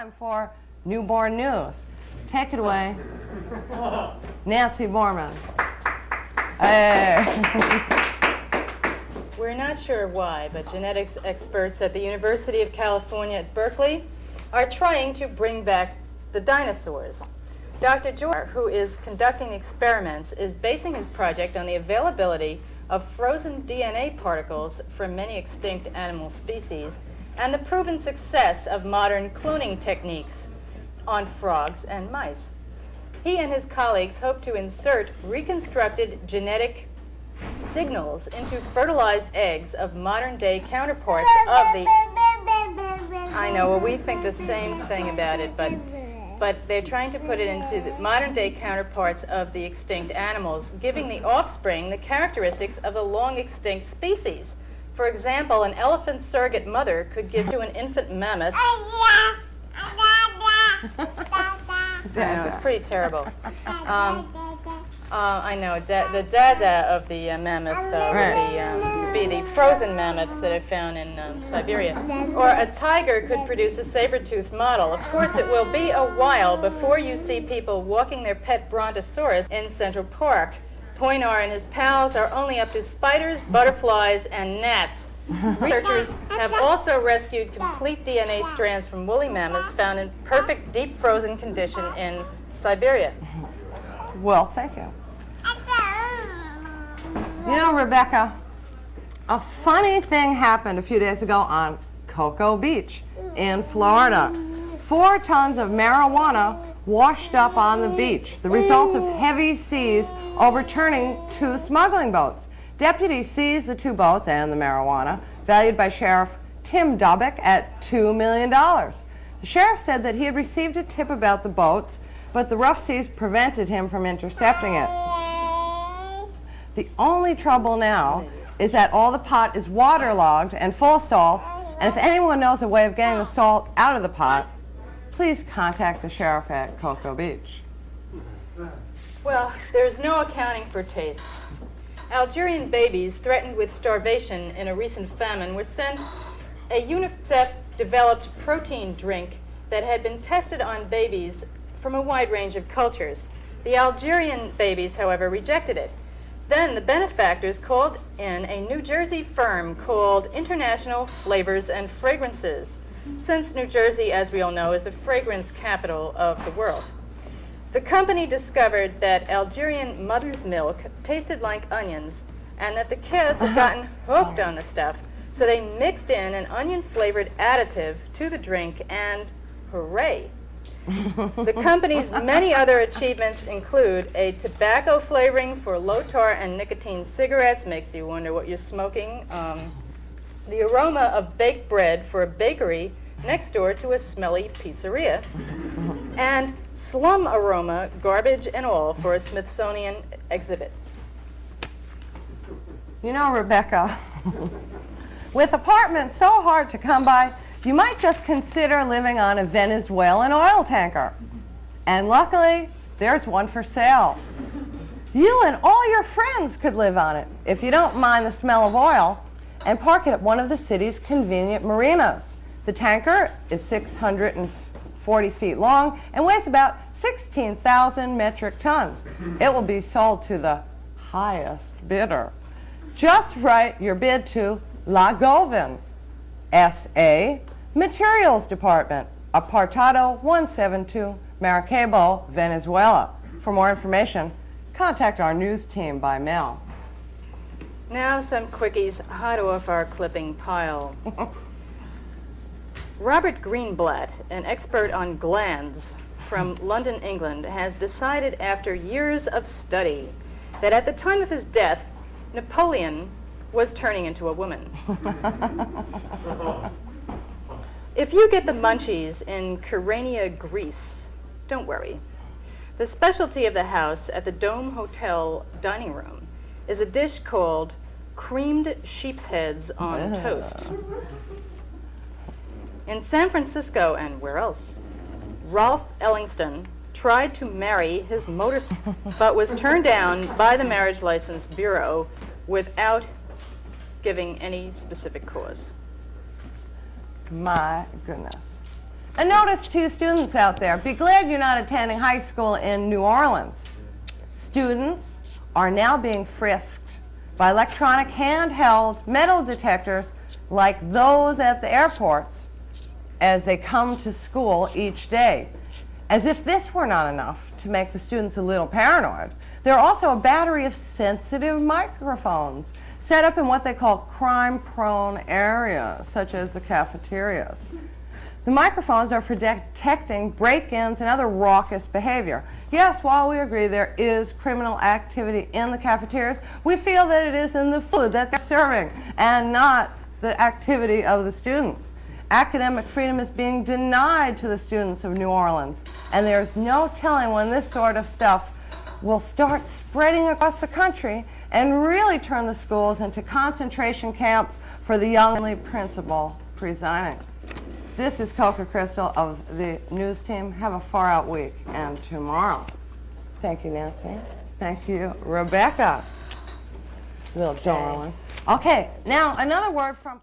time for newborn news. Take it away, Nancy Borman. Hey. We're not sure why, but genetics experts at the University of California at Berkeley are trying to bring back the dinosaurs. Dr. George, who is conducting experiments, is basing his project on the availability of frozen DNA particles from many extinct animal species and the proven success of modern cloning techniques on frogs and mice. He and his colleagues hope to insert reconstructed genetic signals into fertilized eggs of modern-day counterparts of the... I know, well, we think the same thing about it, but they're trying to put it into the modern-day counterparts of the extinct animals, giving the offspring the characteristics of the long-extinct species. For example, an elephant surrogate mother could give to an infant mammoth... I know, it's pretty terrible. I know, the dada of the mammoth would be the frozen mammoths that are found in Siberia. Or a tiger could produce a saber-toothed model. Of course, it will be a while before you see people walking their pet brontosaurus in Central Park. Poinar and his pals are only up to spiders, butterflies, and gnats. Researchers have also rescued complete DNA strands from woolly mammoths found in perfect deep frozen condition in Siberia. Well, thank you. You know, Rebecca, a funny thing happened a few days ago on Cocoa Beach in Florida. 4 tons of marijuana washed up on the beach, the result of heavy seas overturning 2 smuggling boats. Deputies seized the 2 boats and the marijuana, valued by Sheriff Tim Dubbock at $2 million. The sheriff said that he had received a tip about the boats, but the rough seas prevented him from intercepting it. The only trouble now is that all the pot is waterlogged and full of salt, and if anyone knows a way of getting the salt out of the pot, please contact the sheriff at Cocoa Beach. Well, there's no accounting for tastes. Algerian babies threatened with starvation in a recent famine were sent a UNICEF-developed protein drink that had been tested on babies from a wide range of cultures. The Algerian babies, however, rejected it. Then the benefactors called in a New Jersey firm called International Flavors and Fragrances, since New Jersey, as we all know, is the fragrance capital of the world. The company discovered that Algerian mother's milk tasted like onions and that the kids had gotten hooked on the stuff, so they mixed in an onion-flavored additive to the drink and hooray. The company's many other achievements include a tobacco flavoring for low-tar and nicotine cigarettes, makes you wonder what you're smoking, the aroma of baked bread for a bakery next door to a smelly pizzeria, and slum aroma, garbage and all, for a Smithsonian exhibit. You know, Rebecca, with apartments so hard to come by, you might just consider living on a Venezuelan oil tanker. And luckily, there's one for sale. You and all your friends could live on it if you don't mind the smell of oil, and park it at one of the city's convenient marinas. The tanker is 640 feet long and weighs about 16,000 metric tons. It will be sold to the highest bidder. Just write your bid to La Govin, S.A., Materials Department, Apartado 172, Maracaibo, Venezuela. For more information, contact our news team by mail. Now some quickies hot off our clipping pile. Robert Greenblatt, an expert on glands from London, England, has decided after years of study that at the time of his death, Napoleon was turning into a woman. If you get the munchies in Kyrenia, Greece, don't worry. The specialty of the house at the Dome Hotel dining room is a dish called creamed sheep's heads on toast. In San Francisco, and where else, Ralph Ellingston tried to marry his motorcycle, but was turned down by the Marriage License Bureau without giving any specific cause. My goodness. And notice to you students out there, be glad you're not attending high school in New Orleans. Students are now being frisked by electronic handheld metal detectors like those at the airports as they come to school each day. As if this were not enough to make the students a little paranoid, there are also a battery of sensitive microphones set up in what they call crime-prone areas, such as the cafeterias. The microphones are for detecting break-ins and other raucous behavior. Yes, while we agree there is criminal activity in the cafeterias, we feel that it is in the food that they're serving and not the activity of the students. Academic freedom is being denied to the students of New Orleans, and there's no telling when this sort of stuff will start spreading across the country and really turn the schools into concentration camps for the young principal presiding. This is Coca Crystal of the news team. Have a far out week and tomorrow. Thank you, Nancy. Thank you, Rebecca. Little darling. Okay, now another word from